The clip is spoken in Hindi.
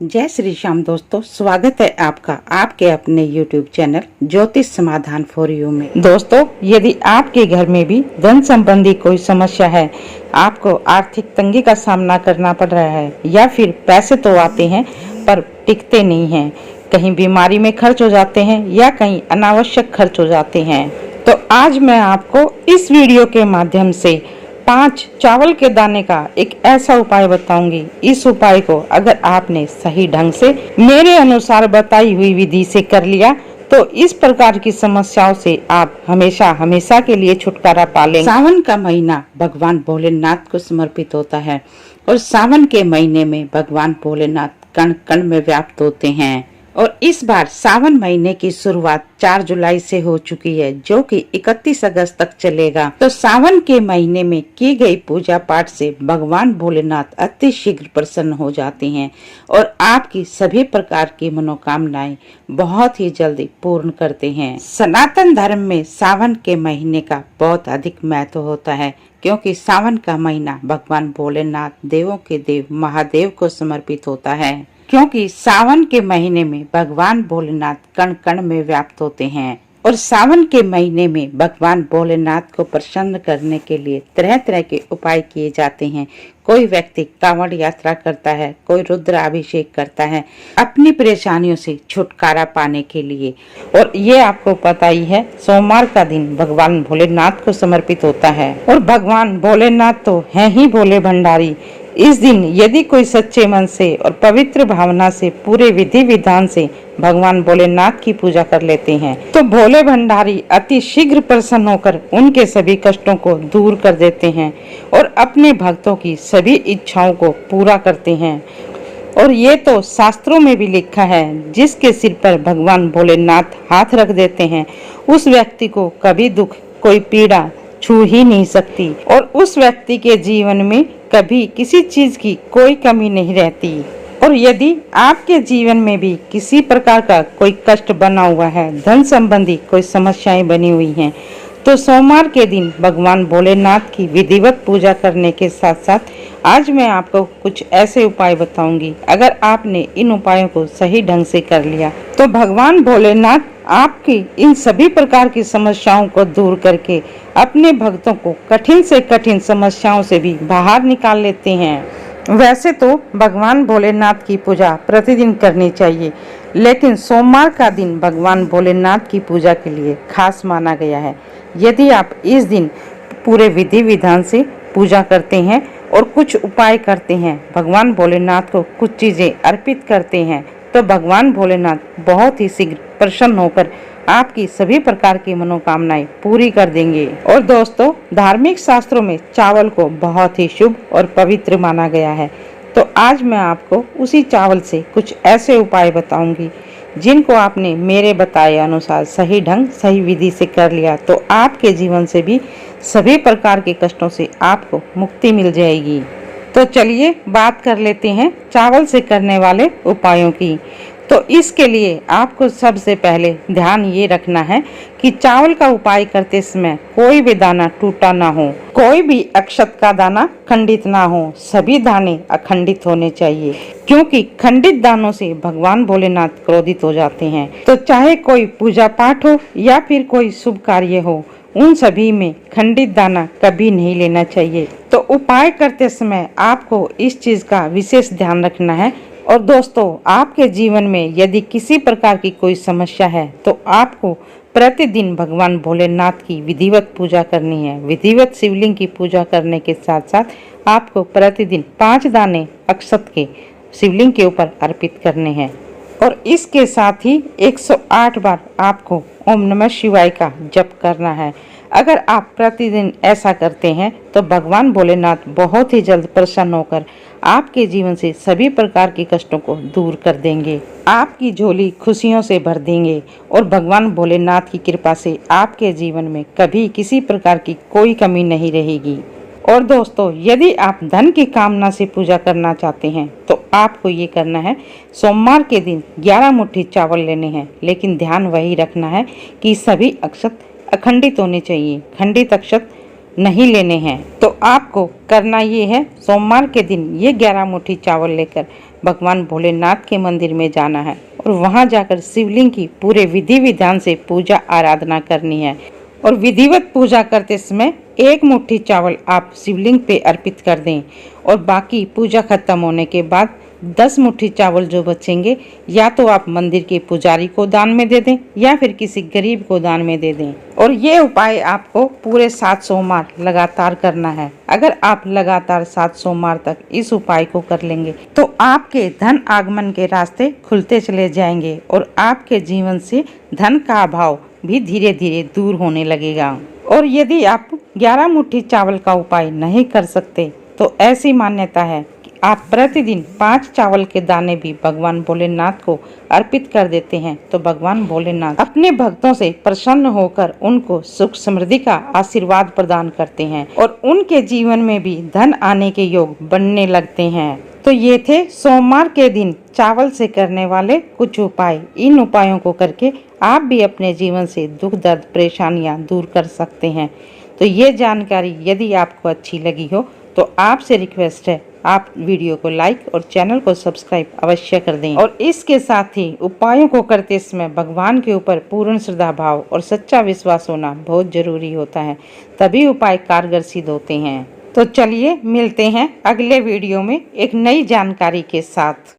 जय श्री श्याम दोस्तों, स्वागत है आपका आपके अपने YouTube चैनल ज्योतिष समाधान फॉर यू में। दोस्तों, यदि आपके घर में भी धन संबंधी कोई समस्या है, आपको आर्थिक तंगी का सामना करना पड़ रहा है या फिर पैसे तो आते हैं पर टिकते नहीं हैं, कहीं बीमारी में खर्च हो जाते हैं या कहीं अनावश्यक खर्च हो जाते हैं, तो आज मैं आपको इस वीडियो के माध्यम से 5 चावल के दाने का एक ऐसा उपाय बताऊंगी। इस उपाय को अगर आपने सही ढंग से मेरे अनुसार बताई हुई विधि से कर लिया तो इस प्रकार की समस्याओं से आप हमेशा हमेशा के लिए छुटकारा पा लेंगे। सावन का महीना भगवान भोलेनाथ को समर्पित होता है और सावन के महीने में भगवान भोलेनाथ कण कण में व्याप्त होते हैं और इस बार सावन महीने की शुरुआत 4 जुलाई से हो चुकी है, जो कि 31 अगस्त तक चलेगा। तो सावन के महीने में की गई पूजा पाठ से भगवान भोलेनाथ अति शीघ्र प्रसन्न हो जाते हैं और आपकी सभी प्रकार की मनोकामनाएं बहुत ही जल्दी पूर्ण करते हैं। सनातन धर्म में सावन के महीने का बहुत अधिक महत्व होता है, क्योंकि सावन का महीना भगवान भोलेनाथ देवों के देव महादेव को समर्पित होता है। क्योंकि सावन के महीने में भगवान भोलेनाथ कण कण में व्याप्त होते हैं और सावन के महीने में भगवान भोलेनाथ को प्रसन्न करने के लिए तरह तरह के उपाय किए जाते हैं। कोई व्यक्ति कांवड़ यात्रा करता है, कोई रुद्र अभिषेक करता है अपनी परेशानियों से छुटकारा पाने के लिए। और ये आपको पता ही है, सोमवार का दिन भगवान भोलेनाथ को समर्पित होता है और भगवान भोलेनाथ तो है ही भोले भंडारी। इस दिन यदि कोई सच्चे मन से और पवित्र भावना से पूरे विधि विधान से भगवान भोलेनाथ की पूजा कर लेते हैं तो भोले भंडारी अति शीघ्र प्रसन्न होकर उनके सभी कष्टों को दूर कर देते हैं और अपने भक्तों की सभी इच्छाओं को पूरा करते हैं। और ये तो शास्त्रों में भी लिखा है, जिसके सिर पर भगवान भोलेनाथ हाथ रख देते हैं उस व्यक्ति को कभी दुख कोई पीड़ा छू ही नहीं सकती और उस व्यक्ति के जीवन में कभी किसी चीज की कोई कमी नहीं रहती। और यदि आपके जीवन में भी किसी प्रकार का कोई कष्ट बना हुआ है, धन संबंधी कोई समस्याएं बनी हुई हैं, तो सोमवार के दिन भगवान भोलेनाथ की विधिवत पूजा करने के साथ साथ आज मैं आपको कुछ ऐसे उपाय बताऊंगी। अगर आपने इन उपायों को सही ढंग से कर लिया तो भगवान भोलेनाथ आपकी इन सभी प्रकार की समस्याओं को दूर करके अपने भक्तों को कठिन से कठिन समस्याओं से भी बाहर निकाल लेते हैं। वैसे तो भगवान भोलेनाथ की पूजा प्रतिदिन करनी चाहिए, लेकिन सोमवार का दिन भगवान भोलेनाथ की पूजा के लिए खास माना गया है। यदि आप इस दिन पूरे विधि विधान से पूजा करते हैं और कुछ उपाय करते हैं, भगवान भोलेनाथ को कुछ चीजें अर्पित करते हैं, तो भगवान भोलेनाथ बहुत ही शीघ्र प्रसन्न होकर आपकी सभी प्रकार की मनोकामनाएं पूरी कर देंगे। और दोस्तों, धार्मिक शास्त्रों में चावल को बहुत ही शुभ और पवित्र माना गया है, तो आज मैं आपको उसी चावल से कुछ ऐसे उपाय बताऊंगी जिनको आपने मेरे बताए अनुसार सही ढंग सही विधि से कर लिया तो आपके जीवन से भी सभी प्रकार के कष्टों से आपको मुक्ति मिल जाएगी। तो चलिए बात कर लेते हैं चावल से करने वाले उपायों की। तो इसके लिए आपको सबसे पहले ध्यान ये रखना है कि चावल का उपाय करते समय कोई भी दाना टूटा ना हो, कोई भी अक्षत का दाना खंडित ना हो, सभी दाने अखंडित होने चाहिए, क्योंकि खंडित दानों से भगवान भोलेनाथ क्रोधित हो जाते हैं। तो चाहे कोई पूजा पाठ हो या फिर कोई शुभ कार्य हो, उन सभी में खंडित दाना कभी नहीं लेना चाहिए। तो उपाय करते समय आपको इस चीज का विशेष ध्यान रखना है। और दोस्तों, आपके जीवन में यदि किसी प्रकार की कोई समस्या है तो आपको प्रतिदिन भगवान भोलेनाथ की विधिवत पूजा करनी है। विधिवत शिवलिंग की पूजा करने के साथ साथ आपको प्रतिदिन 5 दाने अक्षत के शिवलिंग के ऊपर अर्पित करने हैं और इसके साथ ही 108 बार आपको ओम नमः शिवाय का जप करना है। अगर आप प्रतिदिन ऐसा करते हैं तो भगवान भोलेनाथ बहुत ही जल्द प्रसन्न होकर आपके जीवन से सभी प्रकार के कष्टों को दूर कर देंगे, आपकी झोली खुशियों से भर देंगे और भगवान भोलेनाथ की कृपा से आपके जीवन में कभी किसी प्रकार की कोई कमी नहीं रहेगी। और दोस्तों, यदि आप धन की कामना से पूजा करना चाहते हैं तो आपको ये करना है, सोमवार के दिन 11 मुट्ठी चावल लेने हैं, लेकिन ध्यान वही रखना है कि सभी अक्षत अखंडित होने चाहिए, खंडित अक्षत नहीं लेने हैं। तो आपको करना ये है, सोमवार के दिन ये 11 मुट्ठी चावल लेकर भगवान भोलेनाथ के मंदिर में जाना है और वहां जाकर शिवलिंग की पूरे विधि विधान से पूजा आराधना करनी है। और विधिवत पूजा करते समय 1 मुट्ठी चावल आप शिवलिंग पे अर्पित कर दें और बाकी पूजा खत्म होने के बाद 10 मुट्ठी चावल जो बचेंगे या तो आप मंदिर के पुजारी को दान में दे दें या फिर किसी गरीब को दान में दे दें। और ये उपाय आपको पूरे 7 सोमवार लगातार करना है। अगर आप लगातार 7 सोमवार तक इस उपाय को कर लेंगे तो आपके धन आगमन के रास्ते खुलते चले जाएंगे और आपके जीवन से धन का अभाव भी धीरे धीरे दूर होने लगेगा। और यदि आप 11 मुट्ठी चावल का उपाय नहीं कर सकते तो ऐसी मान्यता है कि आप प्रतिदिन 5 चावल के दाने भी भगवान भोलेनाथ को अर्पित कर देते हैं तो भगवान भोलेनाथ अपने भक्तों से प्रसन्न होकर उनको सुख समृद्धि का आशीर्वाद प्रदान करते हैं और उनके जीवन में भी धन आने के योग बनने लगते हैं। तो ये थे सोमवार के दिन चावल से करने वाले कुछ उपाय। इन उपायों को करके आप भी अपने जीवन से दुख दर्द परेशानियां दूर कर सकते हैं। तो ये जानकारी यदि आपको अच्छी लगी हो तो आपसे रिक्वेस्ट है आप वीडियो को लाइक और चैनल को सब्सक्राइब अवश्य कर दें। और इसके साथ ही उपायों को करते समय भगवान के ऊपर पूर्ण श्रद्धा भाव और सच्चा विश्वास होना बहुत जरूरी होता है, तभी उपाय कारगर सिद्ध होते हैं। तो चलिए मिलते हैं अगले वीडियो में एक नई जानकारी के साथ।